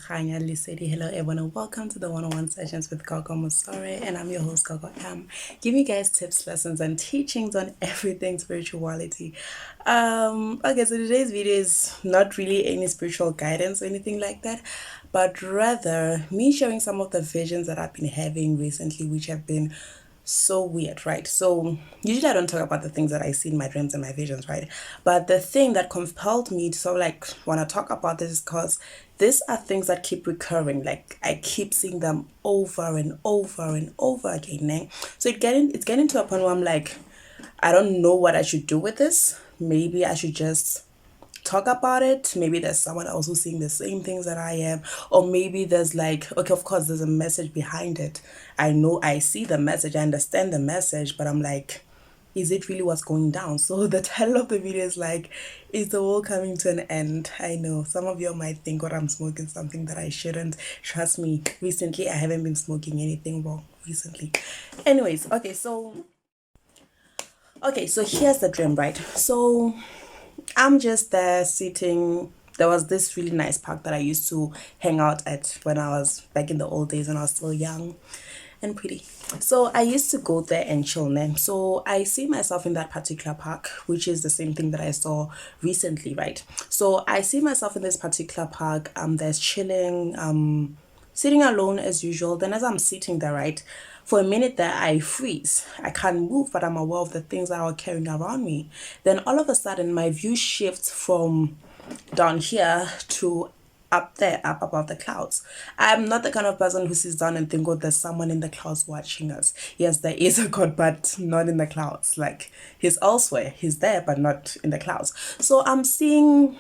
Khanya Lisedi. Hello everyone and welcome to the one-on-one sessions with Gogo Musore, and I'm your host Gogo M. Giving you guys tips, lessons and teachings on everything spirituality. Okay, so today's video is not really any spiritual guidance or anything like that, but rather me sharing some of the visions that I've been having recently, which have been so weird, right? So usually I don't talk about the things that I see in my dreams and my visions, right? But the thing that compelled me to sort of like want to talk about this is because these are things that keep recurring. Like I keep seeing them over and over and over again. Eh? So it's getting to a point where I'm like, I don't know what I should do with this. Maybe I should just talk about it. Maybe there's someone else who's seeing the same things that I am, or maybe there's like, okay, of course there's a message behind it. I know I see the message, I understand the message, but I'm like, is it really what's going down? So the title of the video is like, is the world coming to an end? I know some of you might think what I'm smoking something that I shouldn't. Trust me, recently I haven't been smoking anything wrong recently. Anyways, okay, so here's the dream, right? So I'm just there sitting. There was this really nice park that I used to hang out at when I was back in the old days when I was still young and pretty. So I used to go there and chill, man. So I see myself in that particular park, which is the same thing that I saw recently, right? So I see myself in this particular park. There's chilling, sitting alone as usual. Then as I'm sitting there, right, for a minute there, I freeze. I can't move, but I'm aware of the things that are carrying around me. Then all of a sudden, my view shifts from down here to up there, up above the clouds. I'm not the kind of person who sits down and think, oh, there's someone in the clouds watching us. Yes, there is a God, but not in the clouds. Like he's elsewhere. He's there, but not in the clouds. So I'm seeing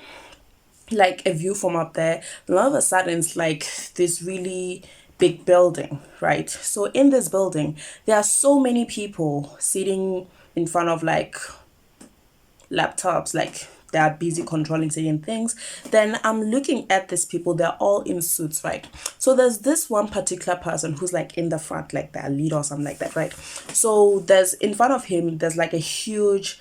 like a view from up there, and all of a sudden it's like this really big building, right? So in this building there are so many people sitting in front of like laptops, like they are busy controlling certain things. Then I'm looking at these people, they're all in suits, right? So there's this one particular person who's like in the front, like their leader or something like that, right? So there's in front of him, there's like a huge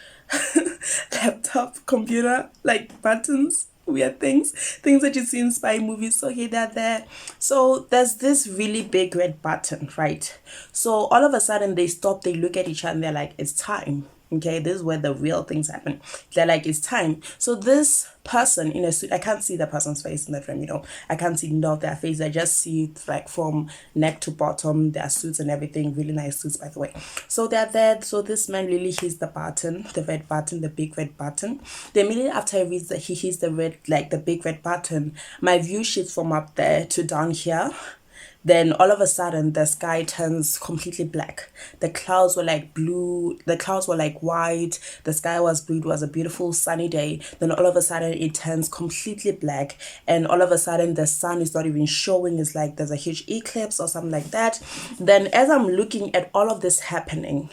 laptop computer, like buttons, weird things that you see in spy movies. So hey, they're there. So there's this really big red button, right? So all of a sudden they stop, they look at each other and they're like, it's time. Okay, this is where the real things happen. They're like, it's time. So this person in a suit, I can't see the person's face in the frame, I can't see none of their face. I just see it like from neck to bottom, their suits and everything, really nice suits, by the way. So they're there. So this man really hits the button, the red button, the big red button. The minute after he hits the red, like the big red button, my view shifts from up there to down here. Then all of a sudden the sky turns completely black. The clouds were like blue, the clouds were like white, the sky was blue, it was a beautiful sunny day. Then all of a sudden it turns completely black, and all of a sudden the sun is not even showing. It's like there's a huge eclipse or something like that. Then as I'm looking at all of this happening,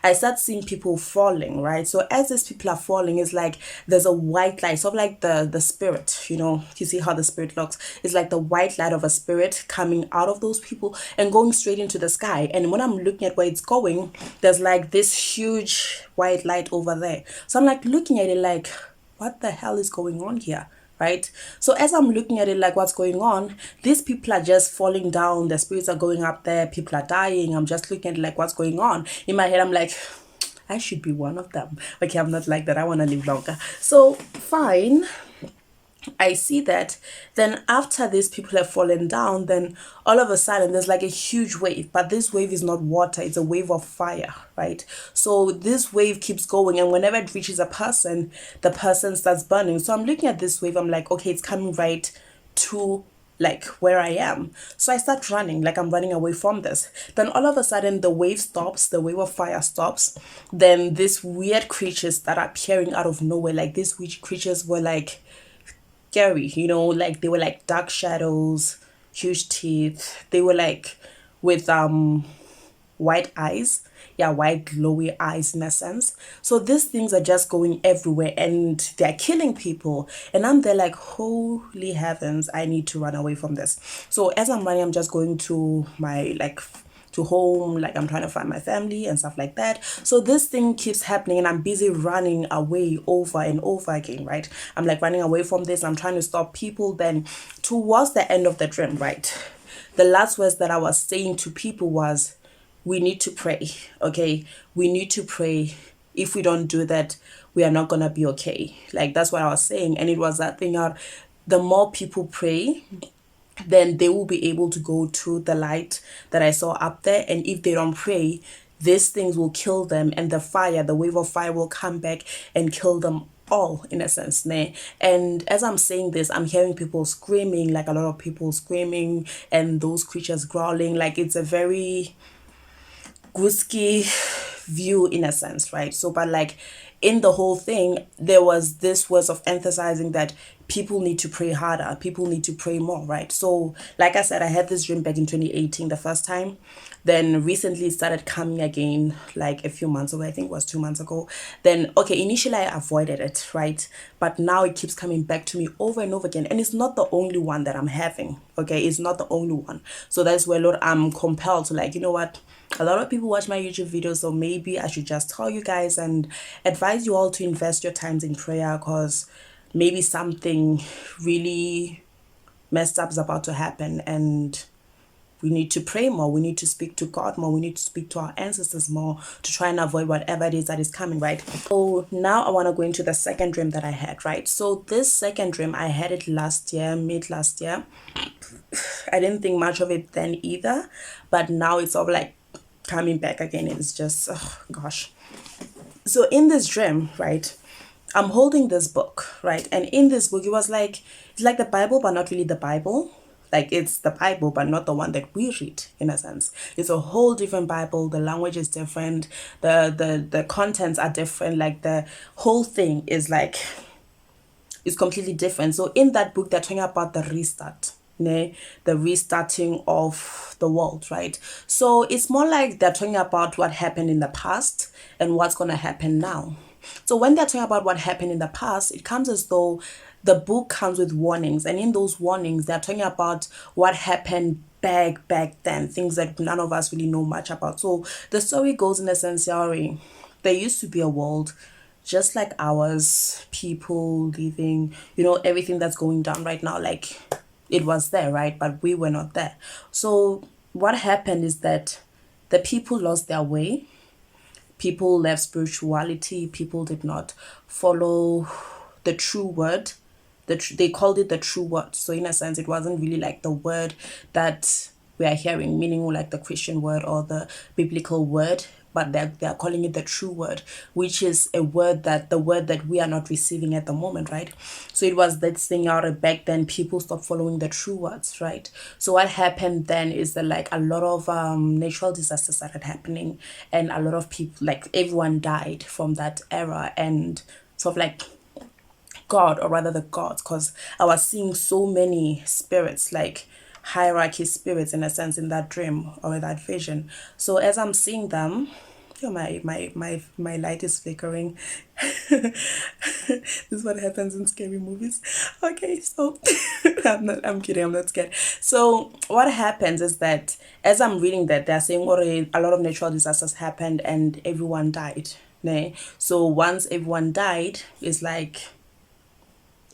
I start seeing people falling, right? So as these people are falling, it's like there's a white light, sort of like the spirit, you see how the spirit looks. It's like the white light of a spirit coming out of those people and going straight into the sky. And when I'm looking at where it's going, there's like this huge white light over there. So I'm like looking at it like, what the hell is going on here? Right? So as I'm looking at it like what's going on, these people are just falling down, the spirits are going up there, people are dying. I'm just looking at it like what's going on. In my head, I'm like, I should be one of them. Okay, I'm not like that. I want to live longer. So fine, I see that. Then after these people have fallen down, then all of a sudden there's like a huge wave, but this wave is not water, it's a wave of fire, right? So this wave keeps going, and whenever it reaches a person, the person starts burning. So I'm looking at this wave, I'm like, okay, it's coming right to like where I am. So I start running, like I'm running away from this. Then all of a sudden the wave stops, the wave of fire stops. Then these weird creatures that are appearing out of nowhere, like these weird creatures were like scary, like they were like dark shadows, huge teeth. They were like with white eyes. Yeah, white glowy eyes in a sense. So these things are just going everywhere and they're killing people. And I'm there like, holy heavens, I need to run away from this. So as I'm running, I'm just going to my like to home, like I'm trying to find my family and stuff like that. So this thing keeps happening and I'm busy running away over and over again, right? I'm like running away from this, I'm trying to stop people. Then towards the end of the dream, right, the last words that I was saying to people was, we need to pray. Okay, we need to pray. If we don't do that, we are not gonna be okay. Like that's what I was saying. And it was that thing out, the more people pray, then they will be able to go to the light that I saw up there. And if they don't pray, these things will kill them, and the fire, the wave of fire will come back and kill them all, in a sense. And as I'm saying this, I'm hearing people screaming, like a lot of people screaming, and those creatures growling. Like it's a very Guski view, in a sense, right? So but like in the whole thing, there was this words of emphasizing that people need to pray harder, people need to pray more, right? So like I said, I had this dream back in 2018 the first time. Then recently it started coming again, like a few months ago. I think it was 2 months ago. Then okay, initially I avoided it, right? But now it keeps coming back to me over and over again, and it's not the only one that I'm having. Okay, it's not the only one. So that's where, Lord, I'm compelled to, like, you know what, a lot of people watch my YouTube videos, so maybe I should just tell you guys and advise you all to invest your times in prayer, because maybe something really messed up is about to happen, and we need to pray more, we need to speak to God more, we need to speak to our ancestors more to try and avoid whatever it is that is coming, right? So now I want to go into the second dream that I had, right? So this second dream, I had it last year, mid last year. I didn't think much of it then either, but now it's all like coming back again. It's just, oh gosh. So in this dream, right, I'm holding this book, right? And in this book, it was like, it's like the Bible, but not really the Bible. Like it's the Bible, but not the one that we read, in a sense. It's a whole different Bible. The language is different. The contents are different. Like the whole thing is like, it's completely different. So in that book, they're talking about the restart, the restarting of the world, right? So it's more like they're talking about what happened in the past and what's going to happen now. So when they're talking about what happened in the past, it comes as though the book comes with warnings, and in those warnings they're talking about what happened back then, things that none of us really know much about. So the story goes, in a sense, there used to be a world just like ours, people living, everything that's going down right now, like it was there, right? But we were not there. So what happened is that the people lost their way. People left spirituality. People did not follow the true word. They called it the true word. So in a sense, it wasn't really like the word that we are hearing, meaning like the Christian word or the biblical word, but they're calling it the true word, which is the word that we are not receiving at the moment, right? So it was that thing out of back then, people stopped following the true words, right? So what happened then is that like a lot of natural disasters started happening, and a lot of people, like everyone died from that era, and sort of like God, or rather the gods, because I was seeing so many spirits, like hierarchy spirits, in a sense, in that dream or that vision. So as I'm seeing them, my light is flickering. This is what happens in scary movies. Okay, so I'm kidding, I'm not scared. So what happens is that as I'm reading that, they're saying a lot of natural disasters happened and everyone died. So once everyone died, it's like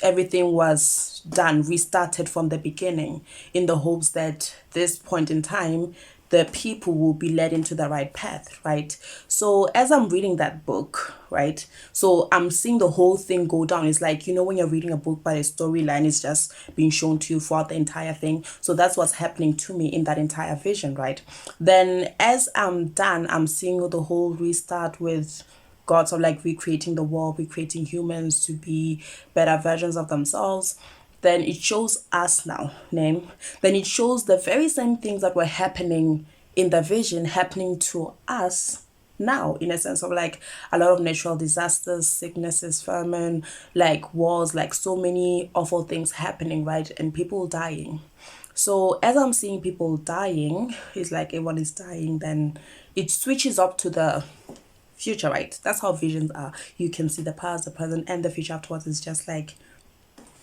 everything was done, restarted from the beginning, in the hopes that this point in time, the people will be led into the right path, right? So as I'm reading that book, right, so I'm seeing the whole thing go down. It's like, when you're reading a book, but a storyline is just being shown to you throughout the entire thing. So that's what's happening to me in that entire vision, right? Then as I'm done, I'm seeing the whole restart with God, so like recreating the world, recreating humans to be better versions of themselves. Then it shows us now, then it shows the very same things that were happening in the vision happening to us now, in a sense of like a lot of natural disasters, sicknesses, famine, like wars, like so many awful things happening, right? And people dying. So as I'm seeing people dying, it's like everyone is dying, then it switches up to the future, right? That's how visions are. You can see the past, the present, and the future afterwards. Is just like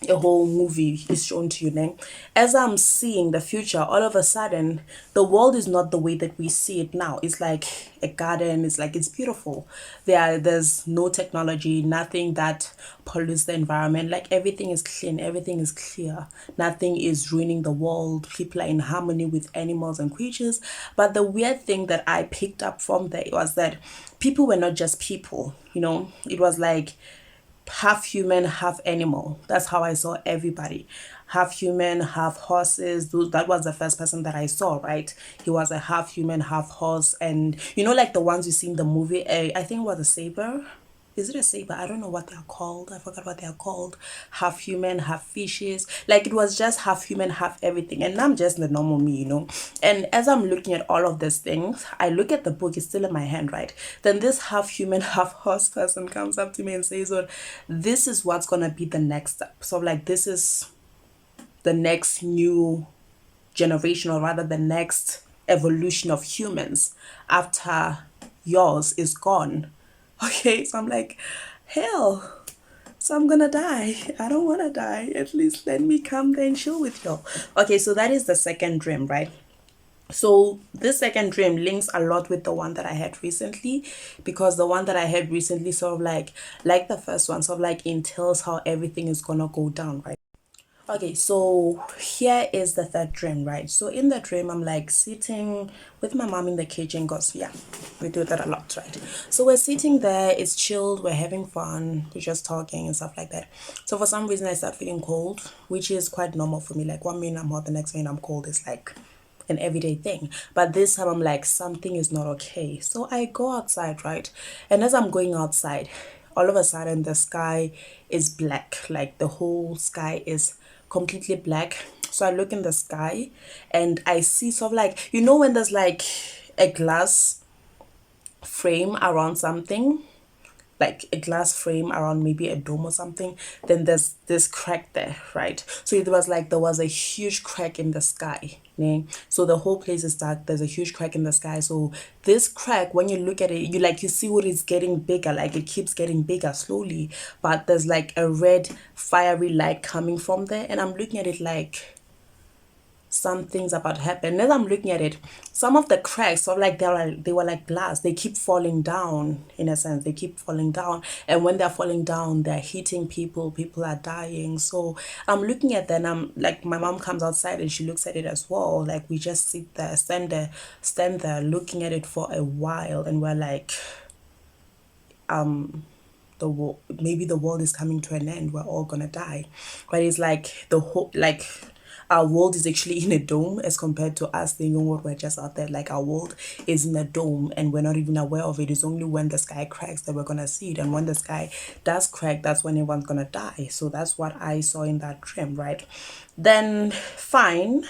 a whole movie is shown to you then. As I'm seeing the future, all of a sudden the world is not the way that we see it now. It's like a garden, it's like it's beautiful. There's no technology, nothing that pollutes the environment. Like everything is clean, everything is clear, nothing is ruining the world. People are in harmony with animals and creatures. But the weird thing that I picked up from there was that people were not just people, you know. It was like half human, half animal. That's how I saw everybody. Half human, half horses. That was the first person that I saw, right? He was a half human, half horse. And you know, like the ones you see in the movie, I think it was a saber. Is it a saber? I don't know what they're called. I forgot what they're called. Half human, half fishes. Like it was just half human, half everything. And I'm just the normal me, you know. And as I'm looking at all of these things, I look at the book, it's still in my hand, right? Then this half human, half horse person comes up to me and says, well, this is what's gonna be the next step. So like this is the next new generation, or rather the next evolution of humans after yours is gone. Okay, so I'm like, hell, so I'm gonna die. I don't wanna die. At least let me come there and chill with y'all. Okay, so that is the second dream, right? So this second dream links a lot with the one that I had recently, because the one that I had recently sort of like the first one, sort of like entails how everything is gonna go down, right? Okay, so here is the third dream, right? So in the dream, I'm like sitting with my mom in the kitchen because, yeah, we do that a lot, right? So we're sitting there, it's chilled, we're having fun, we're just talking and stuff like that. So for some reason, I start feeling cold, which is quite normal for me. Like 1 minute I'm hot, the next minute I'm cold. It's like an everyday thing. But this time I'm like, something is not okay. So I go outside, right? And as I'm going outside, all of a sudden the sky is black. Like the whole sky is completely black. So I look in the sky and I see sort of like, you know, when there's like a glass frame around something, like a glass frame around maybe a dome or something, then there's this crack there, right? So it was like there was a huge crack in the sky. Yeah? So the whole place is dark, there's a huge crack in the sky. So this crack, when you look at it, you see what it's getting bigger, like it keeps getting bigger slowly, but there's like a red fiery light coming from there, and I'm looking at it like something's about to happen. As I'm looking at it, some of the cracks are like they were like glass. They keep falling down, in a sense. They keep falling down, and when they're falling down, they're hitting people. People are dying. So I'm looking at them. I'm like, my mom comes outside and she looks at it as well. Like we just sit there, stand there, looking at it for a while, and we're like, maybe the world is coming to an end. We're all gonna die, but it's like the whole like our world is actually in a dome as compared to us thinking what we're just out there. Like our world is in a dome and we're not even aware of it. It's only when the sky cracks that we're gonna see it, and when the sky does crack, that's when everyone's gonna die. So that's what I saw in that dream, right? Then fine,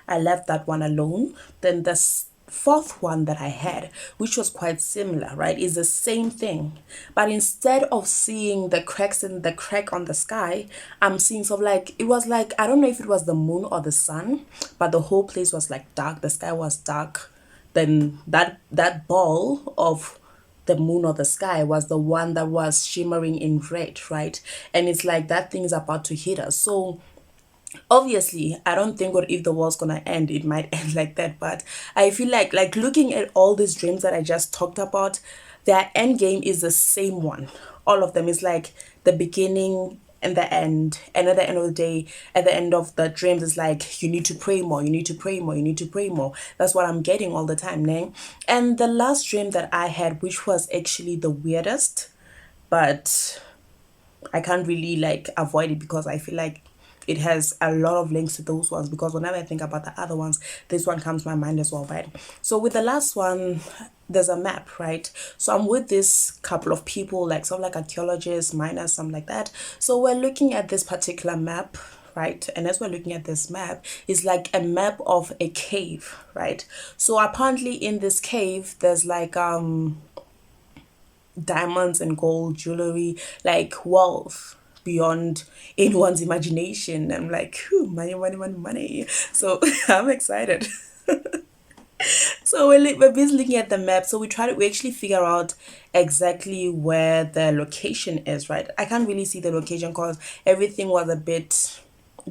I left that one alone. Then the fourth one that I had, which was quite similar, right, is the same thing. But instead of seeing the cracks in the crack on the sky, I'm seeing sort of like, it was like, I don't know if it was the moon or the sun, but the whole place was like dark. The sky was dark. Then that ball of the moon or the sky was the one that was shimmering in red, right? And it's like that thing is about to hit us. So obviously I don't think what if the world's gonna end, it might end like that. But I feel like looking at all these dreams that I just talked about, their end game is the same one. All of them is like the beginning and the end, and at the end of the day, at the end of the dreams, it's like you need to pray more, you need to pray more, you need to pray more. That's what I'm getting all the time, né? And the last dream that I had, which was actually the weirdest, but I can't really like avoid it because I feel like it has a lot of links to those ones, because whenever I think about the other ones, this one comes to my mind as well, right? So with the last one, there's a map, right? So I'm with this couple of people, like some like archaeologists, miners, something like that. So we're looking at this particular map, right? And as we're looking at this map, it's like a map of a cave, right? So apparently in this cave, there's like diamonds and gold jewelry, like wealth beyond anyone's imagination. I'm like, whew, money, money, money, money. So I'm excited. So we're busy looking at the map. So we actually figure out exactly where the location is, right? I can't really see the location because everything was a bit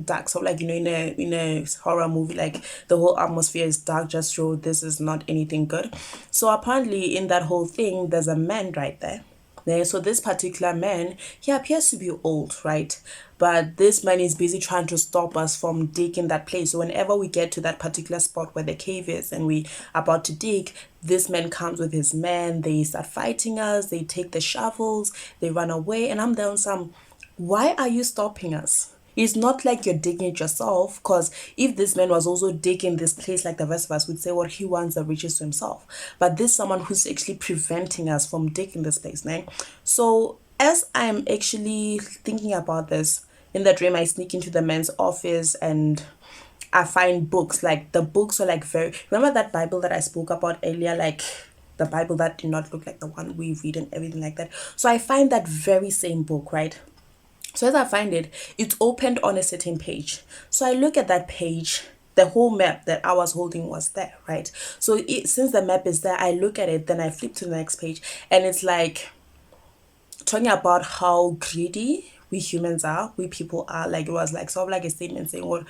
dark. So like, in a horror movie, like the whole atmosphere is dark, just show this is not anything good. So apparently in that whole thing, there's a man right there. Yeah, so this particular man, he appears to be old, right? But this man is busy trying to stop us from digging that place. So whenever we get to that particular spot where the cave is and we about to dig, this man comes with his men. They start fighting us. They take the shovels. They run away. And I'm down some, why are you stopping us? It's not like you're digging it yourself, because if this man was also digging this place like the rest of us, would say, well, he wants the riches to himself. But this someone who's actually preventing us from digging this place, man. So as I'm actually thinking about this, in the dream, I sneak into the man's office and I find books. Like the books are like very, remember that Bible that I spoke about earlier, like the Bible that did not look like the one we read and everything like that. So I find that very same book, right? So as I find it, it's opened on a certain page. So I look at that page, the whole map that I was holding was there, right? So since the map is there, I look at it, then I flip to the next page, and it's like talking about how greedy we humans are, we people are. Like it was like sort of like a statement saying, well,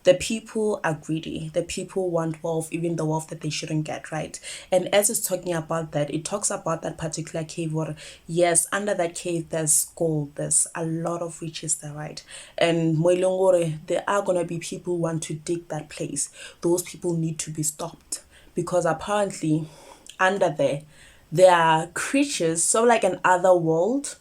the people are greedy. The people want wealth, even the wealth that they shouldn't get, right? And as it's talking about that, it talks about that particular cave where, yes, under that cave, there's gold, there's a lot of riches there, right? And Moilongore, there are going to be people who want to dig that place. Those people need to be stopped because apparently under there are creatures, so like an other world,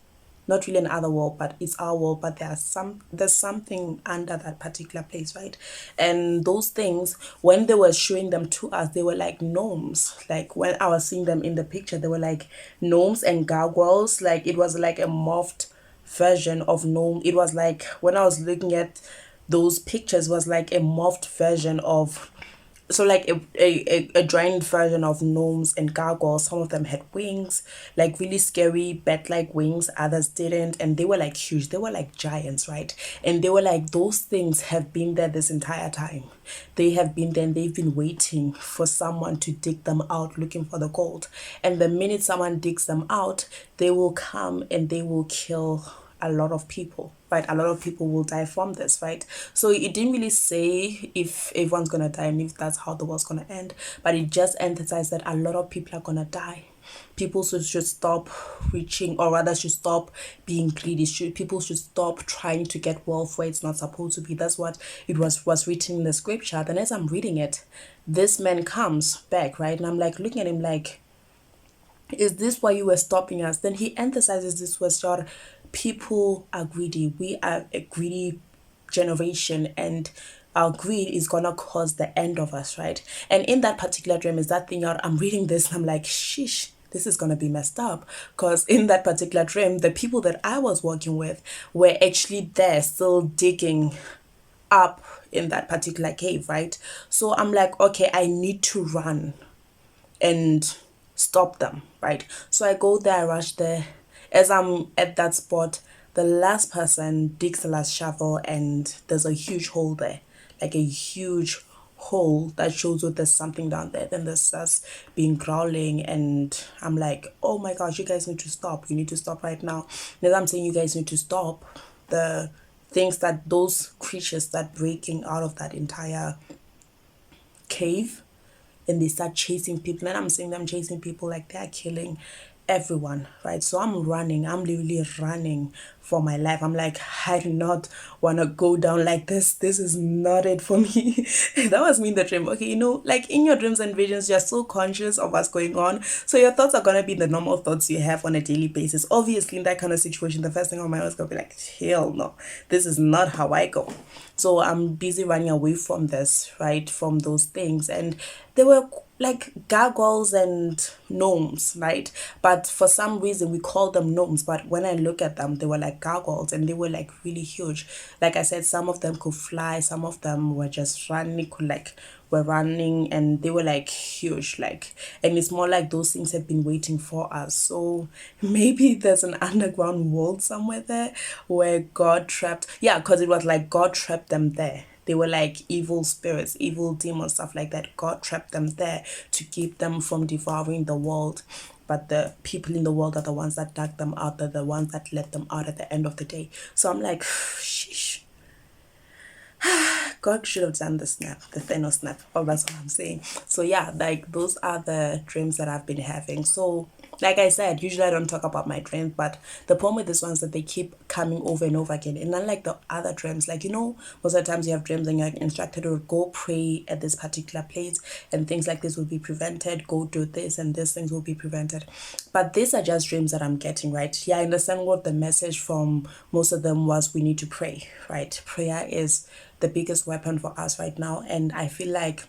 not really another world, but it's our world, but there's something under that particular place, right? And those things, when they were showing them to us, they were like gnomes. Like when I was seeing them in the picture, they were like gnomes and gargoyles. Like it was like a morphed version of gnome. It was like when I was looking at those pictures, was like a morphed version of, so like a giant version of gnomes and gargoyles. Some of them had wings, like really scary bat-like wings, others didn't, and they were like huge, they were like giants, right? And they were like, those things have been there this entire time. They have been there and they've been waiting for someone to dig them out looking for the gold. And the minute someone digs them out, they will come and they will kill a lot of people, right? A lot of people will die from this, right? So it didn't really say if everyone's gonna die and if that's how the world's gonna end, but it just emphasized that a lot of people are gonna die. People should stop reaching, or rather should stop being greedy. People should stop trying to get wealth where it's not supposed to be. That's what it was written in the scripture. Then as I'm reading it, this man comes back, right? And I'm like looking at him like, is this why you were stopping us? Then he emphasizes this was your people are greedy. We are a greedy generation, and our greed is gonna cause the end of us, right? And in that particular dream, is that thing out, I'm reading this and I'm like, sheesh, this is gonna be messed up. Because in that particular dream, the people that I was working with were actually there still digging up in that particular cave, right? So I'm like, okay, I need to run and stop them, right? So I go there, I rush there. As I'm at that spot, the last person digs the last shovel, and there's a huge hole there, like a huge hole that shows that there's something down there. Then there's us being growling, and I'm like, oh my gosh, you guys need to stop. You need to stop right now. And as I'm saying, you guys need to stop, the things that those creatures start breaking out of that entire cave, and they start chasing people, and I'm seeing them chasing people like they're killing everyone, right? So I'm running, I'm literally running for my life. I'm like, I do not want to go down like this is not it for me. That was me in the dream. Okay, like in your dreams and visions, you're so conscious of what's going on, so your thoughts are going to be the normal thoughts you have on a daily basis. Obviously in that kind of situation, the first thing on my mind was going to be like, hell no, this is not how I go. So I'm busy running away from this, right, from those things. And they were like gargoyles and gnomes, right? But for some reason we call them gnomes, but when I look at them, they were like gargoyles, and they were like really huge. Like I said, some of them could fly, some of them were just running, were running, and they were like huge, like, and it's more like those things have been waiting for us. So maybe there's an underground world somewhere there where God trapped, yeah, because it was like God trapped them there. they were like evil spirits, evil demons, stuff like that. God trapped them there to keep them from devouring the world. But the people in the world are the ones that dug them out, they're the ones that let them out at the end of the day. So I'm like, sheesh. God should have done the snap, the Thanos snap. Oh, that's what I'm saying. So yeah, like those are the dreams that I've been having. So like I said, usually I don't talk about my dreams, but the problem with this one is that they keep coming over and over again. And unlike the other dreams, like most of the times you have dreams and you're instructed to go pray at this particular place and things like this will be prevented, go do this and these things will be prevented. But these are just dreams that I'm getting, right? Yeah, I understand what the message from most of them was: we need to pray, right? Prayer is the biggest weapon for us right now, and I feel like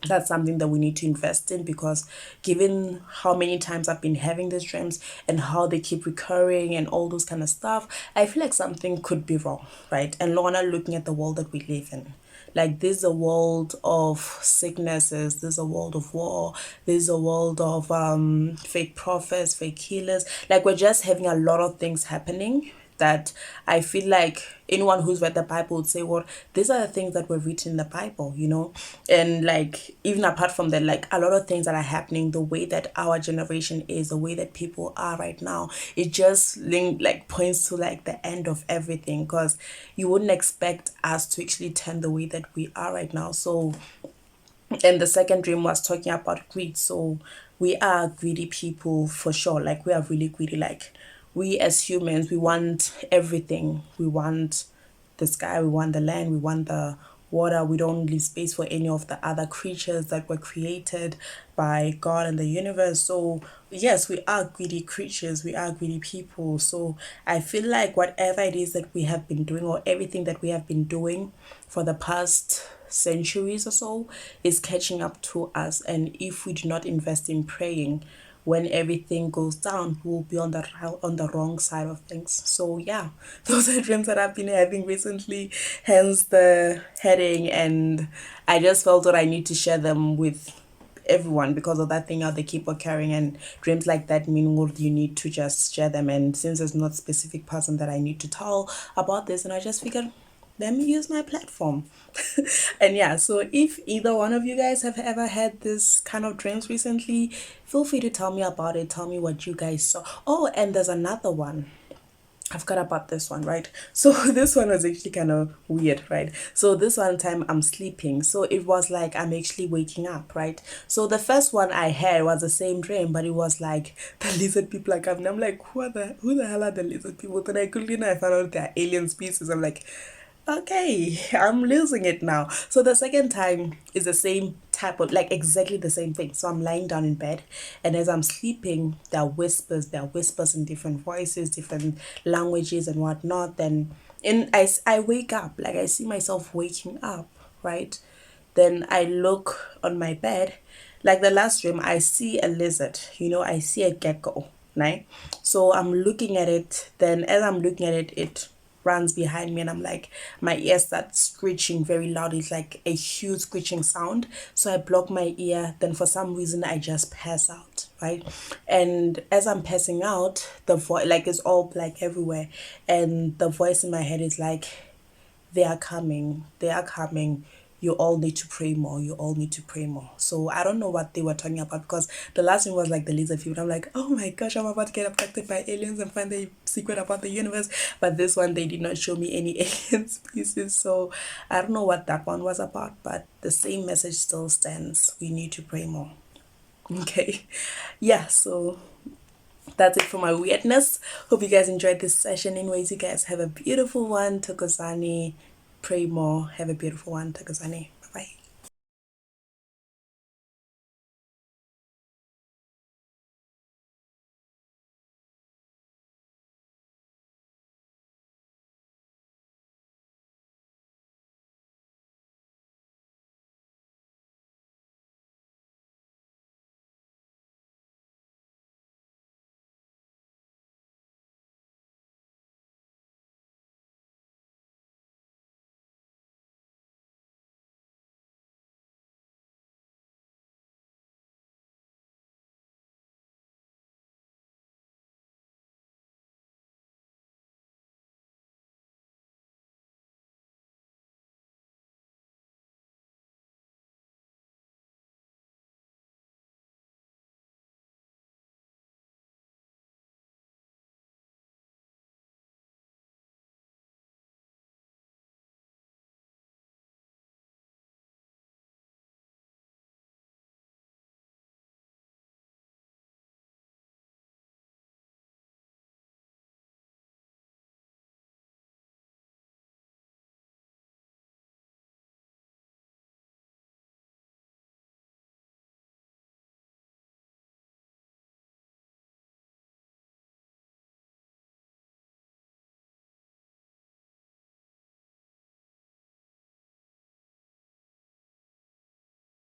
that's something that we need to invest in, because given how many times I've been having these dreams and how they keep recurring and all those kind of stuff, I feel like something could be wrong, right? And Lorna, looking at the world that we live in, like this is a world of sicknesses, this is a world of war, this is a world of fake prophets, fake healers. Like we're just having a lot of things happening that I feel like anyone who's read the Bible would say, well, these are the things that were written in the Bible, And like, even apart from that, like a lot of things that are happening, the way that our generation is, the way that people are right now, it just points to like the end of everything, because you wouldn't expect us to actually turn the way that we are right now. So, and the second dream was talking about greed. So we are greedy people for sure. Like we are really greedy. Like we as humans, we want everything. We want the sky, we want the land, we want the water. We don't leave space for any of the other creatures that were created by God and the universe. So yes, we are greedy creatures, we are greedy people. So I feel like whatever it is that we have been doing, or everything that we have been doing for the past centuries or so, is catching up to us. And if we do not invest in praying, when everything goes down, we'll be on the wrong side of things. So yeah, those are dreams that I've been having recently, hence the heading. And I just felt that I need to share them with everyone because of that thing how they keep occurring, and dreams like that mean, well, you need to just share them. And since there's not a specific person that I need to tell about this, and I just figured, let me use my platform. And yeah, so if either one of you guys have ever had this kind of dreams recently, feel free to tell me about it. Tell me what you guys saw. Oh, and there's another one. I forgot about this one, right? So this one was actually kind of weird, right? So this one time I'm sleeping. So it was like I'm actually waking up, right? So the first one I had was the same dream, but it was like the lizard people are coming. I'm like, who the hell are the lizard people? Then I quickly I found out they're alien species. I'm like, okay, I'm losing it now. So the second time is the same type of, like exactly the same thing. So I'm lying down in bed, and as I'm sleeping, there are whispers in different voices, different languages and whatnot. Then I wake up, like I see myself waking up, right? Then I look on my bed, like the last dream, I see a lizard, I see a gecko, right? So I'm looking at it, then as I'm looking at it, it runs behind me, and I'm like, my ear starts screeching very loud. It's like a huge screeching sound. So I block my ear, then for some reason I just pass out, right? And as I'm passing out, the voice, like, it's all black everywhere, and the voice in my head is like, they are coming, they are coming, you all need to pray more, you all need to pray more. So I don't know what they were talking about, because the last one was like the lizard people. I'm like, oh my gosh, I'm about to get abducted by aliens and find the secret about the universe. But this one, they did not show me any alien species. So I don't know what that one was about, but the same message still stands: we need to pray more. Okay. Yeah, so that's it for my weirdness. Hope you guys enjoyed this session. Anyways, you guys have a beautiful one. Thokozani. Pray more. Have a beautiful one. Thokozani. Bye bye.